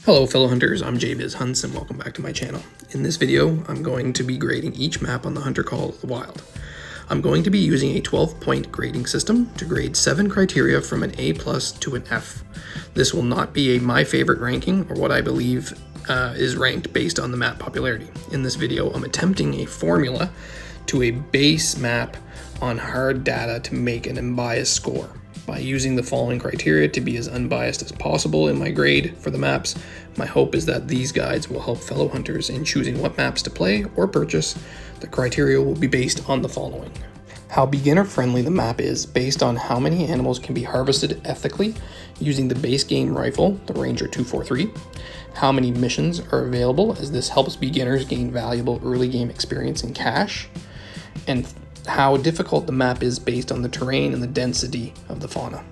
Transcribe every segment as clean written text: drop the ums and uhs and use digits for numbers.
Hello fellow hunters, I'm JBiz Hunts and welcome back to my channel. In this video, I'm going to be grading each map on the Hunter Call of the Wild. I'm going to be using a 12-point grading system to grade 7 criteria from an A+ to an F. This will not be my favorite ranking or what I believe is ranked based on the map popularity. In this video, I'm attempting a formula to a base map on hard data to make an unbiased score. By using the following criteria to be as unbiased as possible in my grade for the maps, my hope is that these guides will help fellow hunters in choosing what maps to play or purchase. The criteria will be based on the following. How beginner-friendly the map is based on how many animals can be harvested ethically using the base game rifle, the Ranger 243, how many missions are available as this helps beginners gain valuable early game experience in cash, and how difficult the map is based on the terrain and the density of the fauna.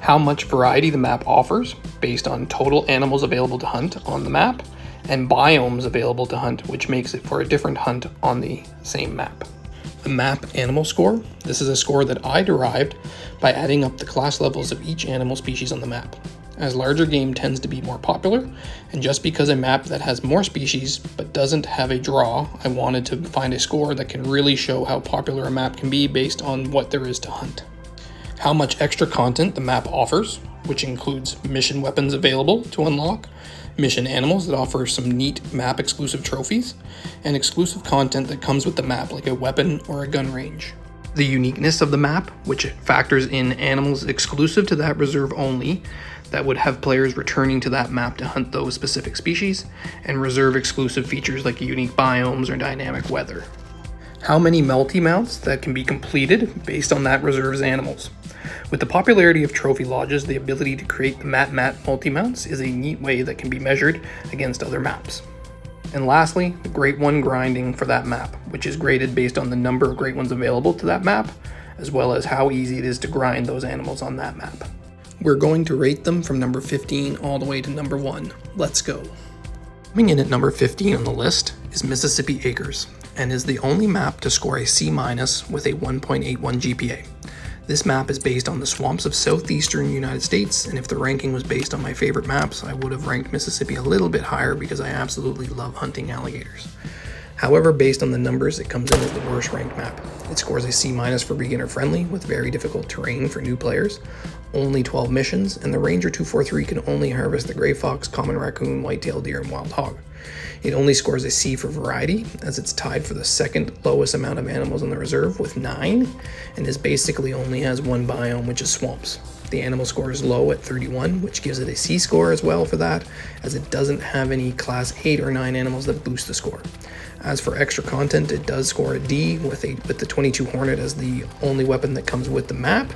How much variety the map offers based on total animals available to hunt on the map and biomes available to hunt, which makes it for a different hunt on the same map. The map animal score. This is a score that I derived by adding up the class levels of each animal species on the map, as larger game tends to be more popular, and just because a map that has more species but doesn't have a draw, I wanted to find a score that can really show how popular a map can be based on what there is to hunt. How much extra content the map offers, which includes mission weapons available to unlock, mission animals that offer some neat map exclusive trophies, and exclusive content that comes with the map like a weapon or a gun range. The uniqueness of the map, which factors in animals exclusive to that reserve only, that would have players returning to that map to hunt those specific species, and reserve exclusive features like unique biomes or dynamic weather. How many multi-mounts that can be completed based on that reserve's animals. With the popularity of trophy lodges, the ability to create the map multi-mounts is a neat way that can be measured against other maps. And lastly, the Great One grinding for that map, which is graded based on the number of Great Ones available to that map, as well as how easy it is to grind those animals on that map. We're going to rate them from number 15 all the way to number 1. Let's go. Coming in at number 15 on the list is Mississippi Acres, and is the only map to score a C- with a 1.81 GPA. This map is based on the swamps of southeastern United States, and if the ranking was based on my favorite maps, I would have ranked Mississippi a little bit higher because I absolutely love hunting alligators. However, based on the numbers, it comes in as the worst ranked map. It scores a C- for beginner friendly with very difficult terrain for new players, only 12 missions, and the Ranger 243 can only harvest the gray fox, common raccoon, white-tailed deer, and wild hog. It only scores a C for variety, as it's tied for the second lowest amount of animals in the reserve with 9, and is basically only has one biome, which is swamps. The animal score is low at 31, which gives it a C score as well for that, as it doesn't have any class 8 or 9 animals that boost the score. As for extra content, it does score a D with the 22 Hornet as the only weapon that comes with the map.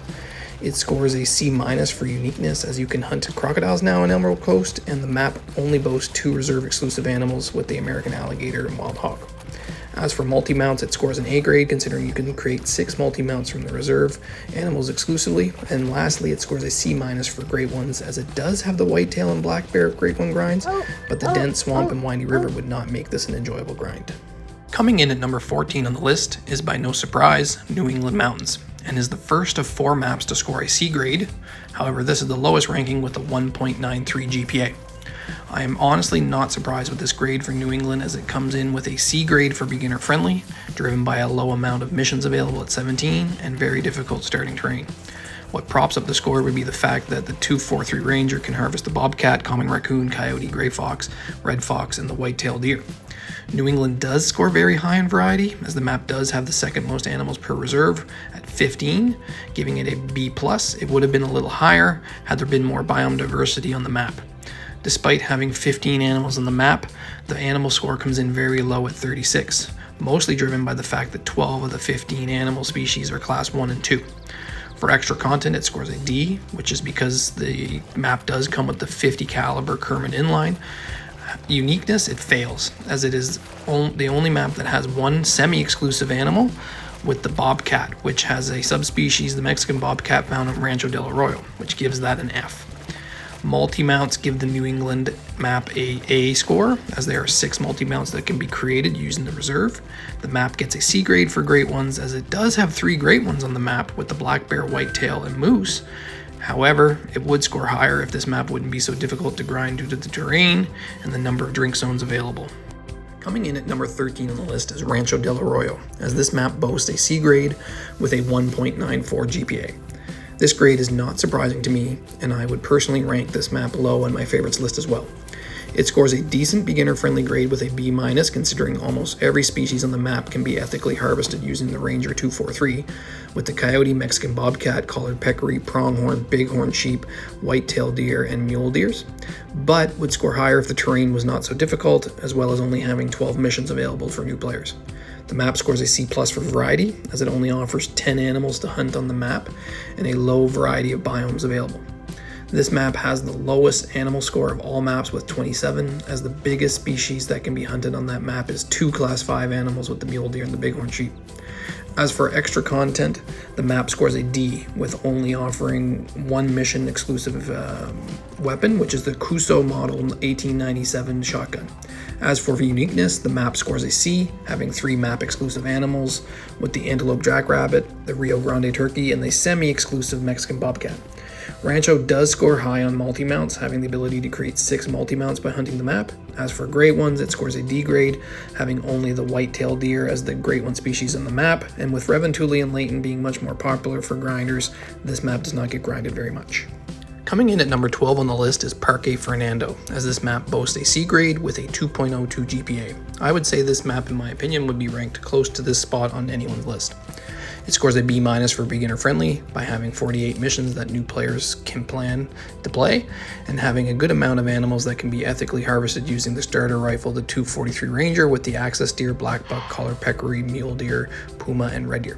It scores a C- for uniqueness, as you can hunt crocodiles now on Emerald Coast, and the map only boasts 2 reserve exclusive animals with the American alligator and wild hog. As for multi-mounts, it scores an A grade, considering you can create 6 multi-mounts from the reserve animals exclusively. And lastly, it scores a C- for Great Ones, as it does have the whitetail and black bear Great One grinds, but the dense swamp and windy river would not make this an enjoyable grind. Coming in at number 14 on the list is, by no surprise, New England Mountains, and is the first of 4 maps to score a C grade. However, this is the lowest ranking with a 1.93 GPA. I am honestly not surprised with this grade for New England, as it comes in with a C grade for beginner friendly, driven by a low amount of missions available at 17 and very difficult starting terrain. What props up the score would be the fact that the 243 Ranger can harvest the bobcat, common raccoon, coyote, gray fox, red fox, and the white-tailed deer. New England does score very high in variety, as the map does have the second most animals per reserve at 15, giving it a B+. It would have been a little higher had there been more biome diversity on the map. Despite having 15 animals on the map, the animal score comes in very low at 36, mostly driven by the fact that 12 of the 15 animal species are class 1 and 2. For extra content, it scores a D, which is because the map does come with the 50 caliber Kerman inline. Uniqueness, it fails, as it is the only map that has one semi-exclusive animal with the bobcat, which has a subspecies, the Mexican bobcat, found on Rancho Del Arroyo, which gives that an F. Multi-mounts give the New England map a score, as there are 6 multi-mounts that can be created using the reserve. The map gets a C grade for Great Ones, as it does have 3 Great Ones on the map with the black bear, whitetail, and moose, However, it would score higher if this map wouldn't be so difficult to grind due to the terrain and the number of drink zones available. Coming in at number 13 on the list is Rancho Del Arroyo, as this map boasts a C grade with a 1.94 GPA. This grade is not surprising to me, and I would personally rank this map low on my favorites list as well. It scores a decent beginner-friendly grade with a B-, considering almost every species on the map can be ethically harvested using the Ranger 243, with the coyote, Mexican bobcat, collared peccary, pronghorn, bighorn sheep, white-tailed deer, and mule deers, but would score higher if the terrain was not so difficult, as well as only having 12 missions available for new players. The map scores a C+ for variety, as it only offers 10 animals to hunt on the map and a low variety of biomes available. This map has the lowest animal score of all maps with 27, as the biggest species that can be hunted on that map is 2 Class 5 animals with the mule deer and the bighorn sheep. As for extra content, the map scores a D, with only offering one mission exclusive weapon, which is the Cuso model 1897 shotgun. As for uniqueness, the map scores a C, having 3 map exclusive animals, with the antelope jackrabbit, the Rio Grande turkey, and the semi-exclusive Mexican bobcat. Rancho does score high on multi-mounts, having the ability to create 6 multi-mounts by hunting the map. As for great ones, it scores a D grade, having only the white-tailed deer as the great one species on the map, and with Revan Tuli and Layton being much more popular for grinders, this map does not get grinded very much. Coming in at number 12 on the list is Parque Fernando, as this map boasts a C grade with a 2.02 GPA. I would say this map, in my opinion, would be ranked close to this spot on anyone's list. It scores a B- for beginner friendly by having 48 missions that new players can plan to play, and having a good amount of animals that can be ethically harvested using the starter rifle, the 243 Ranger, with the access deer, black buck, collared peccary, mule deer, puma, and red deer.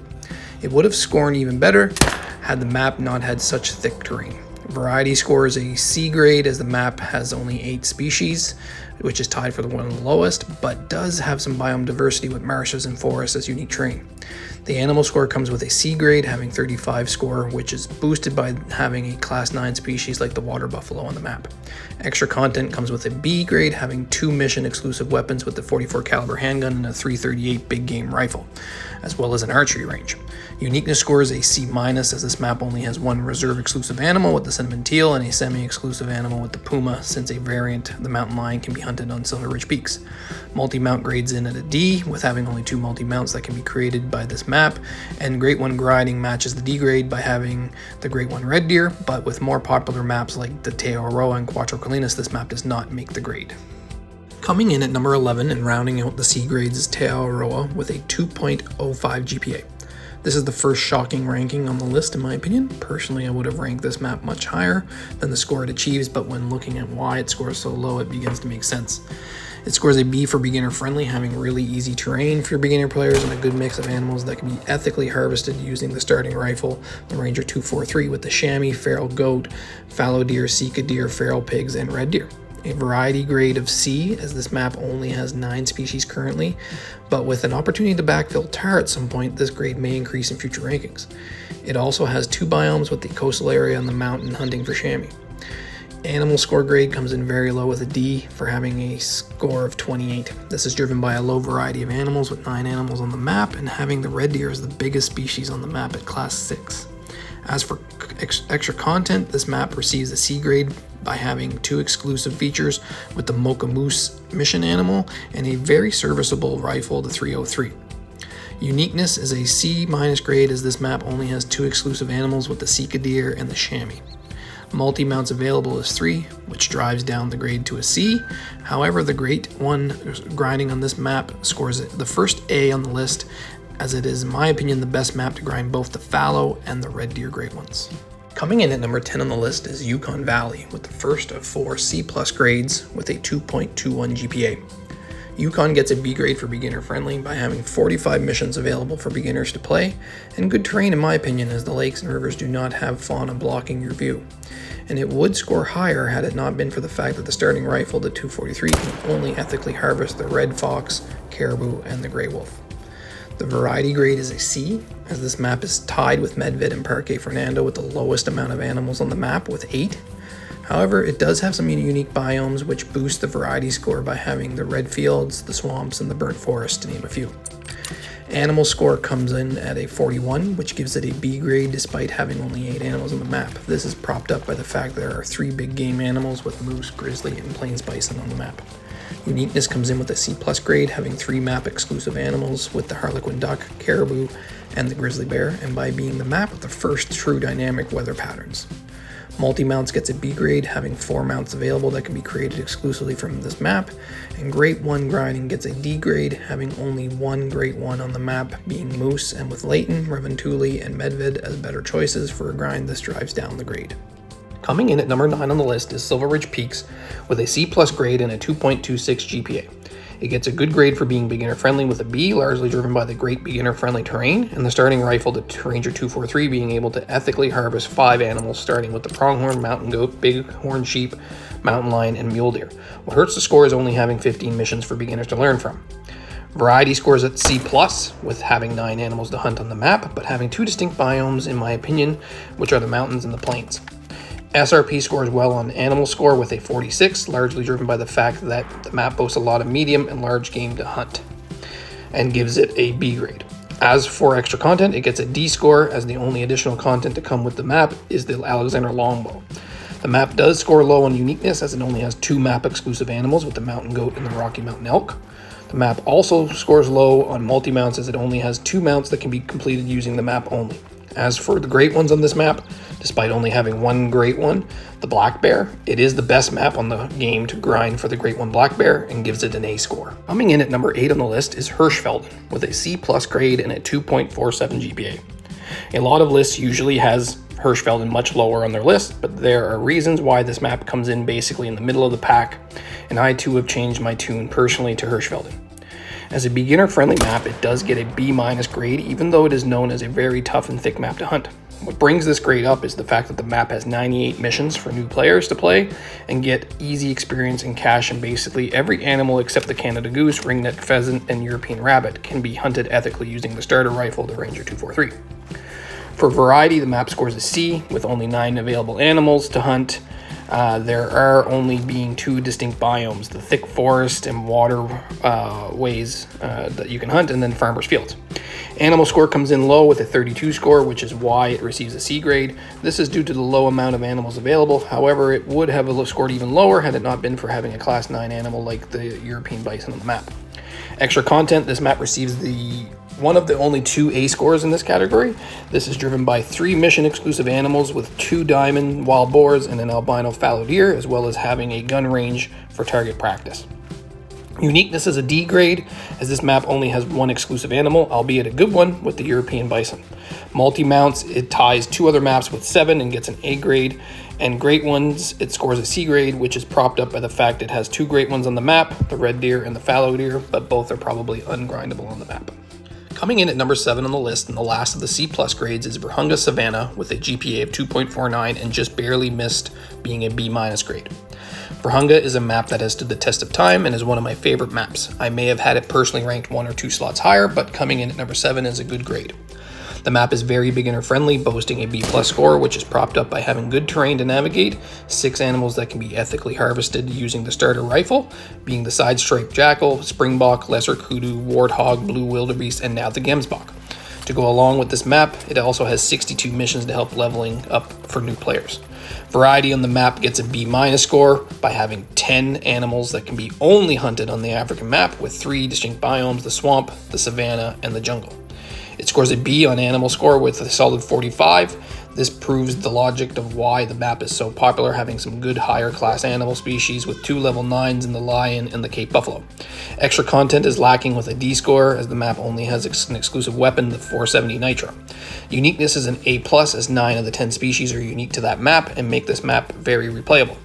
It would have scored even better had the map not had such thick terrain. Variety scores a C grade, as the map has only 8 species, which is tied for the one of the lowest, but does have some biome diversity with marshes and forests as unique terrain. The animal score comes with a C grade, having 35 score, which is boosted by having a class 9 species like the water buffalo on the map. Extra content comes with a B grade, having 2 mission exclusive weapons with the 44 caliber handgun and a 338 big game rifle, as well as an archery range. Uniqueness score is a C-, as this map only has 1 reserve exclusive animal with the cinnamon teal and a semi-exclusive animal with the puma, since a variant, the mountain lion, can be hunted on Silverridge Peaks. Multi-mount grades in at a D, with having only 2 multi-mounts that can be created by this map, and Great One grinding matches the D grade by having the Great One red deer, but with more popular maps like the Teoa and Cuatro Colinas, this map does not make the grade. Coming in at number 11 and rounding out the C grades is Awaroa with a 2.05 GPA. This is the first shocking ranking on the list in my opinion. Personally, I would have ranked this map much higher than the score it achieves, but when looking at why it scores so low, it begins to make sense. It scores a B for beginner friendly, having really easy terrain for beginner players and a good mix of animals that can be ethically harvested using the starting rifle, the Ranger 243, with the chamois, feral goat, fallow deer, sika deer, feral pigs, and red deer. A variety grade of C, as this map only has 9 species currently, but with an opportunity to backfill tar at some point, this grade may increase in future rankings. It also has 2 biomes with the coastal area and the mountain hunting for chamois. Animal score grade comes in very low with a D for having a score of 28. This is driven by a low variety of animals with 9 animals on the map, and having the red deer as the biggest species on the map at class 6. As for extra content, this map receives a C grade by having 2 exclusive features with the Mocha Moose mission animal and a very serviceable rifle, the 303. Uniqueness is a C- grade, as this map only has 2 exclusive animals with the sika deer and the chamois. Multi-mounts available is 3, which drives down the grade to a C. However, the Great One grinding on this map scores the first A on the list, as it is, in my opinion, the best map to grind both the fallow and the red deer great ones. Coming in at number 10 on the list is Yukon Valley, with the first of 4 C+ grades with a 2.21 GPA. Yukon gets a B grade for beginner friendly by having 45 missions available for beginners to play, and good terrain in my opinion, as the lakes and rivers do not have fauna blocking your view. And it would score higher had it not been for the fact that the starting rifle, the 243, can only ethically harvest the red fox, caribou, and the gray wolf. The variety grade is a C, as this map is tied with Medved and Parque Fernando with the lowest amount of animals on the map with 8. However, it does have some unique biomes which boost the variety score by having the red fields, the swamps, and the burnt forest, to name a few. Animal score comes in at a 41, which gives it a B grade despite having only 8 animals on the map. This is propped up by the fact there are 3 big game animals with moose, grizzly, and plains bison on the map. Uniqueness comes in with a C+ grade, having 3 map exclusive animals with the harlequin duck, caribou, and the grizzly bear, and by being the map with the first true dynamic weather patterns. Multi-mounts gets a B grade, having 4 mounts available that can be created exclusively from this map, and Great One grinding gets a D grade, having only 1 Great One on the map, being Moose, and with Layton, Revan Tuli, and Medved as better choices for a grind, this drives down the grade. Coming in at number 9 on the list is Silverridge Peaks with a C+ grade and a 2.26 GPA. It gets a good grade for being beginner friendly with a B, largely driven by the great beginner friendly terrain, and the starting rifle, the Ranger 243, being able to ethically harvest 5 animals, starting with the pronghorn, mountain goat, bighorn sheep, mountain lion, and mule deer. What hurts the score is only having 15 missions for beginners to learn from. Variety scores at C+, with having 9 animals to hunt on the map, but having 2 distinct biomes, in my opinion, which are the mountains and the plains. SRP scores well on animal score with a 46, largely driven by the fact that the map boasts a lot of medium and large game to hunt, and gives it a B grade. As for extra content, it gets a D score, as the only additional content to come with the map is the Alexander longbow. The map does score low on uniqueness, as it only has 2 map exclusive animals with the mountain goat and the Rocky Mountain elk. The map also scores low on multi-mounts, as it only has 2 mounts that can be completed using the map only. As for the great ones on this map, despite only having 1 great one, the black bear, it is the best map on the game to grind for the great one black bear and gives it an A score. Coming in at number 8 on the list is Hirschfelden with a C+ grade and a 2.47 GPA. A lot of lists usually has Hirschfelden much lower on their list, but there are reasons why this map comes in basically in the middle of the pack, and I too have changed my tune personally to Hirschfelden. As a beginner-friendly map, it does get a B- grade, even though it is known as a very tough and thick map to hunt. What brings this grade up is the fact that the map has 98 missions for new players to play and get easy experience and cash, and basically every animal except the Canada goose, ringneck pheasant, and European rabbit can be hunted ethically using the starter rifle, the Ranger 243. For variety, the map scores a C, with only 9 available animals to hunt. There are only being 2 distinct biomes, the thick forest and water ways that you can hunt, and then farmers' fields. Animal score comes in low with a 32 score, which is why it receives a C grade. This is due to the low amount of animals available. However, it would have scored even lower had it not been for having a class 9 animal like the European bison on the map. Extra content, this map receives one of the only 2 A scores in this category. This is driven by 3 mission exclusive animals with 2 diamond wild boars and an albino fallow deer, as well as having a gun range for target practice. Uniqueness is a D grade, as this map only has 1 exclusive animal, albeit a good one, with the European bison. Multi-mounts, it ties 2 other maps with 7 and gets an A grade, and great ones, it scores a C grade, which is propped up by the fact it has 2 great ones on the map, the red deer and the fallow deer, but both are probably ungrindable on the map. Coming in at number 7 on the list, and the last of the C+ grades, is Vurhonga Savanna with a GPA of 2.49 and just barely missed being a B- grade. Vurhonga is a map that has stood the test of time and is one of my favorite maps. I may have had it personally ranked 1 or 2 slots higher, but coming in at number 7 is a good grade. The map is very beginner friendly, boasting a B+ score, which is propped up by having good terrain to navigate, 6 animals that can be ethically harvested using the starter rifle, being the side-striped jackal, springbok, lesser kudu, warthog, blue wildebeest, and now the gemsbok. To go along with this map, it also has 62 missions to help leveling up for new players. Variety on the map gets a B- score by having 10 animals that can be only hunted on the African map, with 3 distinct biomes, the swamp, the savanna, and the jungle. It scores a B on animal score with a solid 45. This proves the logic of why the map is so popular, having some good higher class animal species with 2 level 9s in the lion and the Cape buffalo. Extra content is lacking with a D score, as the map only has an exclusive weapon, the 470 Nitro. Uniqueness is an A+, as 9 of the 10 species are unique to that map and make this map very replayable.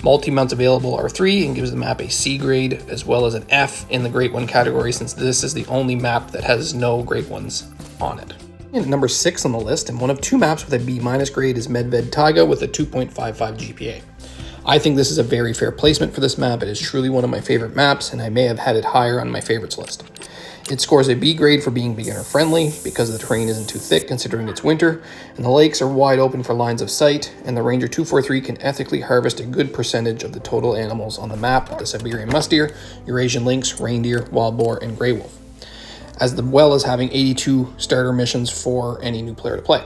Multi-mounts available are 3 and gives the map a C grade, as well as an F in the Great One category, since this is the only map that has no Great Ones on it. And number 6 on the list, and one of 2 maps with a B- grade, is Medved Taiga with a 2.55 GPA. I think this is a very fair placement for this map. It is truly one of my favorite maps, and I may have had it higher on my favorites list. It scores a B grade for being beginner friendly because the terrain isn't too thick considering it's winter, and the lakes are wide open for lines of sight, and the Ranger 243 can ethically harvest a good percentage of the total animals on the map with the Siberian musk deer, Eurasian lynx, reindeer, wild boar, and gray wolf. as well as having 82 starter missions for any new player to play.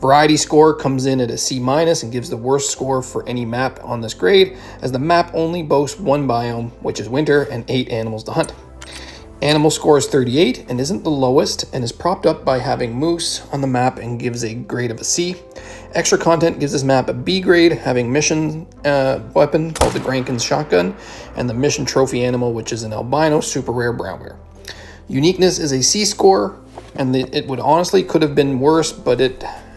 Variety score comes in at a C- and gives the worst score for any map on this grade, as the map only boasts one biome, which is winter, and 8 animals to hunt. Animal score is 38 and isn't the lowest, and is propped up by having moose on the map and gives a grade of a C. Extra content gives this map a B grade, having mission weapon called the Grankin's shotgun, and the mission trophy animal, which is an albino super rare brown bear. Uniqueness is a C score, and it would honestly could have been worse, but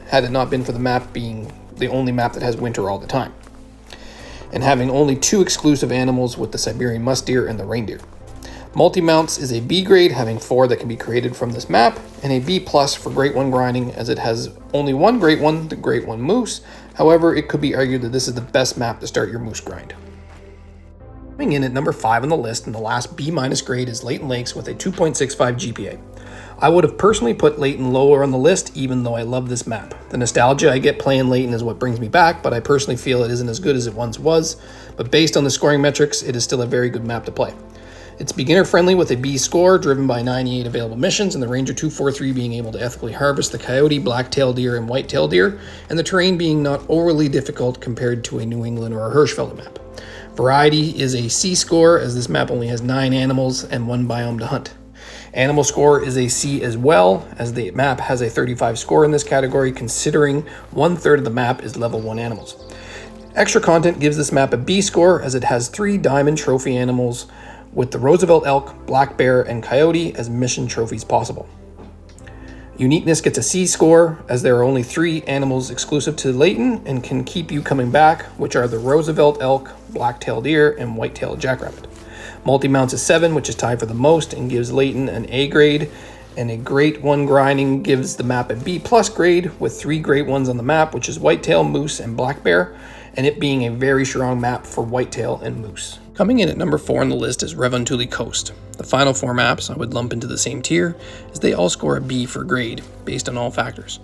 had it not been for the map being the only map that has winter all the time, and having only 2 exclusive animals with the Siberian musk deer and the reindeer. Multi-mounts is a B grade, having 4 that can be created from this map, and a B+ for Great One grinding, as it has only one Great One, the Great One Moose. However, it could be argued that this is the best map to start your moose grind. Coming in at number 5 on the list, and the last B- grade, is Layton Lakes with a 2.65 GPA. I would have personally put Layton lower on the list, even though I love this map. The nostalgia I get playing Layton is what brings me back, but I personally feel it isn't as good as it once was. But based on the scoring metrics, it is still a very good map to play. It's beginner friendly with a B score, driven by 98 available missions, and the Ranger 243 being able to ethically harvest the coyote, black-tailed deer, and white-tailed deer, and the terrain being not overly difficult compared to a New England or a Hirschfelden map. Variety is a C score, as this map only has 9 animals and 1 biome to hunt. Animal score is a C as well, as the map has a 35 score in this category, considering 1/3 of the map is level 1 animals. Extra content gives this map a B score, as it has 3 diamond trophy animals, with the Roosevelt elk, black bear, and coyote as mission trophies possible. Uniqueness gets a C score, as there are only 3 animals exclusive to Layton and can keep you coming back, which are the Roosevelt elk, black-tailed deer, and white-tailed jackrabbit. Multi-mounts is 7, which is tied for the most, and gives Layton an A grade, and a Great One grinding gives the map a B+ grade, with 3 Great Ones on the map, which is whitetail, moose, and black bear, and it being a very strong map for whitetail and moose. Coming in at number 4 on the list is Revontuli Coast. The final 4 maps I would lump into the same tier, as they all score a B for grade, based on all factors.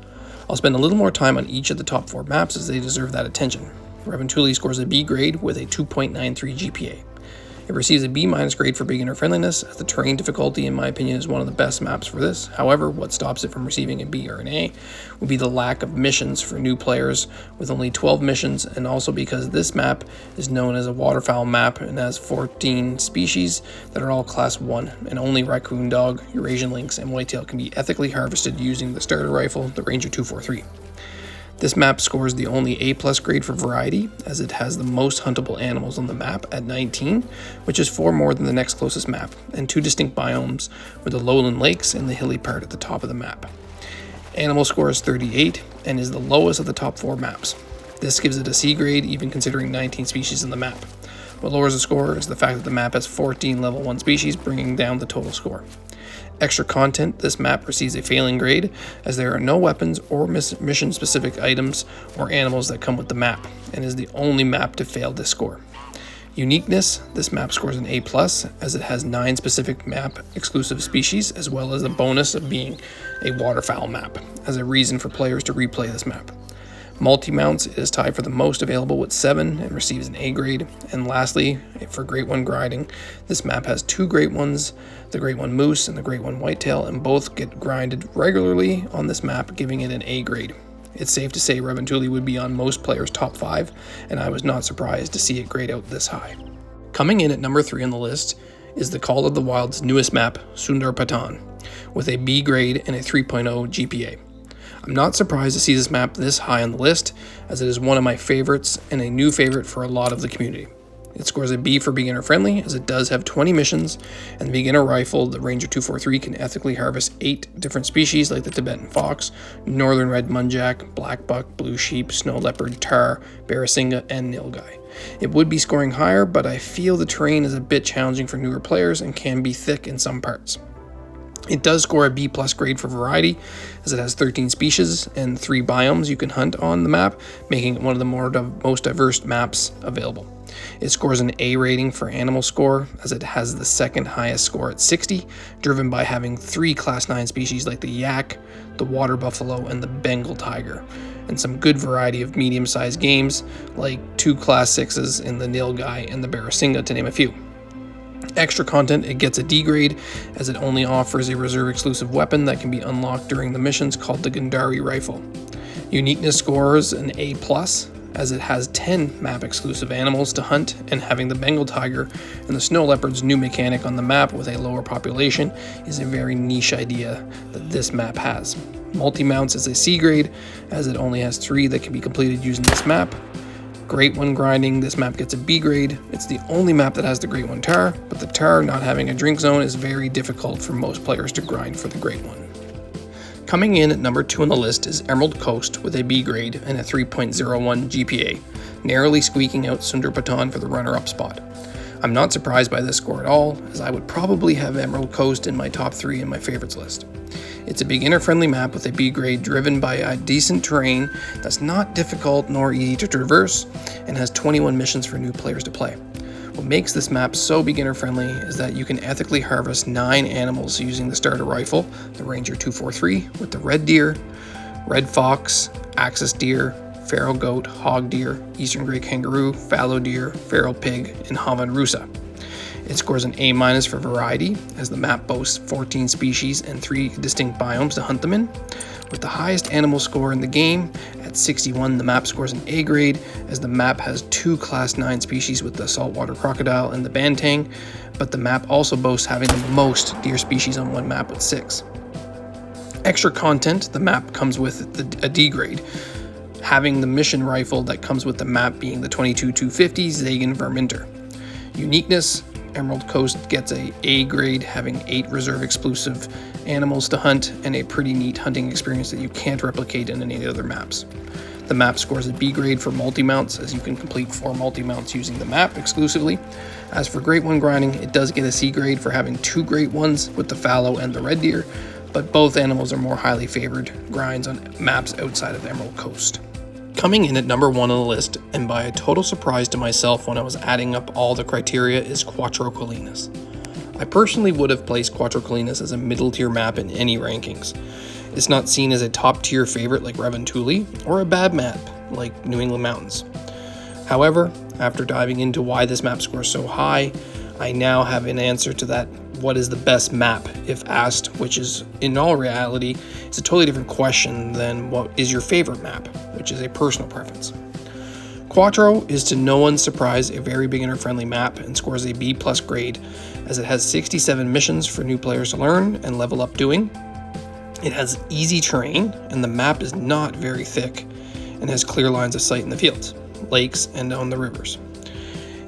I'll spend a little more time on each of the top 4 maps, as they deserve that attention. Revontuli scores a B grade with a 2.93 GPA. It receives a B- grade for beginner friendliness, as the terrain difficulty, in my opinion, is one of the best maps for this. However, what stops it from receiving a B or an A would be the lack of missions for new players, with only 12 missions, and also because this map is known as a waterfowl map and has 14 species that are all class 1, and only raccoon dog, Eurasian lynx, and whitetail can be ethically harvested using the starter rifle, the Ranger 243. This map scores the only A+ grade for variety, as it has the most huntable animals on the map at 19, which is 4 more than the next closest map, and 2 distinct biomes, with the lowland lakes and the hilly part at the top of the map. Animal score is 38, and is the lowest of the top 4 maps. This gives it a C grade, even considering 19 species in the map. What lowers the score is the fact that the map has 14 level 1 species, bringing down the total score. Extra content, this map receives a failing grade, as there are no weapons or mission-specific items or animals that come with the map, and is the only map to fail this score. Uniqueness, this map scores an A+, as it has 9 specific map exclusive species, as well as the bonus of being a waterfowl map, as a reason for players to replay this map. Multi-mounts is tied for the most available with 7 and receives an A grade. And lastly, for Great One grinding, this map has 2 Great Ones, the Great One Moose and the Great One Whitetail, and both get grinded regularly on this map, giving it an A grade. It's safe to say Revontuli would be on most players' top 5, and I was not surprised to see it grade out this high. Coming in at number 3 on the list is the Call of the Wild's newest map, Sundarpatan, with a B grade and a 3.0 GPA. I'm not surprised to see this map this high on the list, as it is one of my favorites and a new favorite for a lot of the community. It scores a B for beginner friendly, as it does have 20 missions, and the beginner rifle, the Ranger 243, can ethically harvest 8 different species like the Tibetan fox, northern red muntjac, black buck, blue sheep, snow leopard, tar, barrasinga, and nilgai. It would be scoring higher, but I feel the terrain is a bit challenging for newer players and can be thick in some parts. It does score a B+ grade for variety, as it has 13 species and 3 biomes you can hunt on the map, making it one of the most diverse maps available. It scores an A rating for animal score, as it has the second highest score at 60, driven by having 3 class 9 species like the yak, the water buffalo, and the Bengal tiger, and some good variety of medium-sized games like 2 class 6s in the nilgai and the barrasinga, to name a few. Extra content, it gets a D grade as it only offers a reserve exclusive weapon that can be unlocked during the missions called the Gundari rifle. Uniqueness scores an A+, as it has 10 map exclusive animals to hunt, and having the Bengal tiger and the snow leopard's new mechanic on the map with a lower population is a very niche idea that this map has. Multi-mounts is a C grade as it only has 3 that can be completed using this map. Great One grinding, this map gets a B grade. It's the only map that has the Great One Tar, but the Tar not having a drink zone is very difficult for most players to grind for the Great One. Coming in at number 2 on the list is Emerald Coast with a B grade and a 3.01 GPA, narrowly squeaking out Sundarpatan for the runner-up spot. I'm not surprised by this score at all, as I would probably have Emerald Coast in my top 3 in my favorites list. It's a beginner-friendly map with a B grade driven by a decent terrain that's not difficult nor easy to traverse, and has 21 missions for new players to play. What makes this map so beginner-friendly is that you can ethically harvest 9 animals using the starter rifle, the Ranger 243, with the red deer, red fox, axis deer, feral goat, hog deer, eastern grey kangaroo, fallow deer, feral pig, and Havan rusa. It scores an A- for variety, as the map boasts 14 species and 3 distinct biomes to hunt them in. With the highest animal score in the game, at 61, the map scores an A grade, as the map has 2 Class 9 species with the saltwater crocodile and the bantang, but the map also boasts having the most deer species on one map with 6. Extra content, the map comes with a D grade, having the mission rifle that comes with the map being the 22-250 Zagan Verminter. Uniqueness, Emerald Coast gets a grade, having 8 reserve exclusive animals to hunt and a pretty neat hunting experience that you can't replicate in any other maps. The map scores a B grade for multi-mounts, as you can complete 4 multi-mounts using the map exclusively. As for Great One grinding, it does get a C grade for having 2 Great Ones with the fallow and the red deer, but both animals are more highly favored grinds on maps outside of Emerald Coast. Coming in at number 1 on the list, and by a total surprise to myself when I was adding up all the criteria, is Quattro Colinas. I personally would have placed Quattro Colinas as a middle tier map in any rankings. It's not seen as a top tier favorite like Revan Tuli, or a bad map like New England Mountains. However, after diving into why this map scores so high, I now have an answer to that what is the best map if asked, which is in all reality it's a totally different question than what is your favorite map, which is a personal preference. Quattro is to no one's surprise a very beginner friendly map and scores a B+ grade, as it has 67 missions for new players to learn and level up doing. It has easy terrain, and the map is not very thick and has clear lines of sight in the fields, lakes, and on the rivers.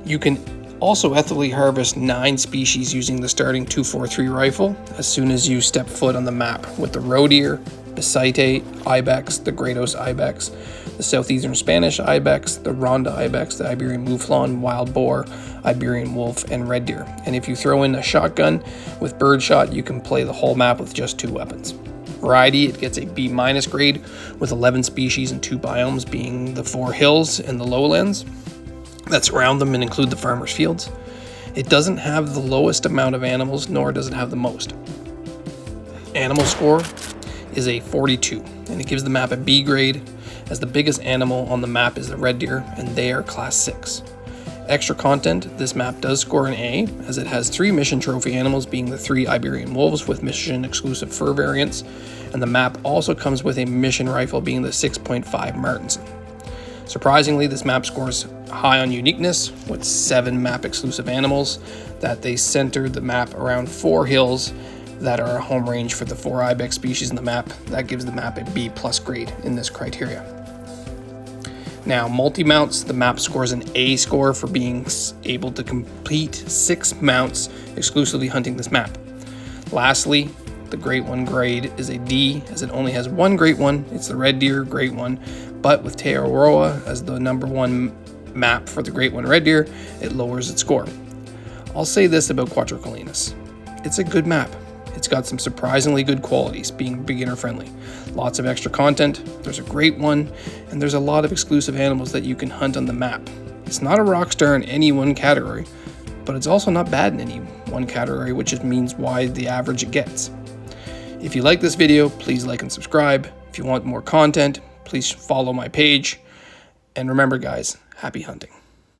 You can also ethically harvest 9 species using the starting 243 rifle as soon as you step foot on the map, with the roe deer, Bisite ibex, the Greatos ibex, the southeastern Spanish ibex, the Ronda ibex, the Iberian mouflon, wild boar, Iberian wolf, and red deer. And if you throw in a shotgun with birdshot, you can play the whole map with just 2 weapons. Variety, it gets a B- grade with 11 species and 2 biomes, being the 4 hills and the lowlands that surround them and include the farmers' fields. It doesn't have the lowest amount of animals, nor does it have the most. Animal score is a 42, and it gives the map a B grade, as the biggest animal on the map is the red deer, and they are class 6. Extra content, this map does score an A, as it has 3 mission trophy animals, being the 3 Iberian wolves with mission exclusive fur variants, and the map also comes with a mission rifle, being the 6.5 Martinson. Surprisingly, this map scores high on uniqueness, with 7 map exclusive animals, that they centered the map around 4 hills that are a home range for the 4 ibex species in the map. That gives the map a B+ grade in this criteria. Now, multi-mounts, the map scores an A score for being able to complete 6 mounts exclusively hunting this map. Lastly, the Great One grade is a D, as it only has 1 Great One. It's the Red Deer Great One, but with Awaroa as the number 1 map for the Great One Red Deer, it lowers its score. I'll say this about Cuatro Colinas. It's a good map. It's got some surprisingly good qualities, being beginner friendly. Lots of extra content, there's a Great One, and there's a lot of exclusive animals that you can hunt on the map. It's not a rock star in any one category, but it's also not bad in any one category, which just means why the average it gets. If you like this video, please like and subscribe. If you want more content, please follow my page. And remember guys, happy hunting.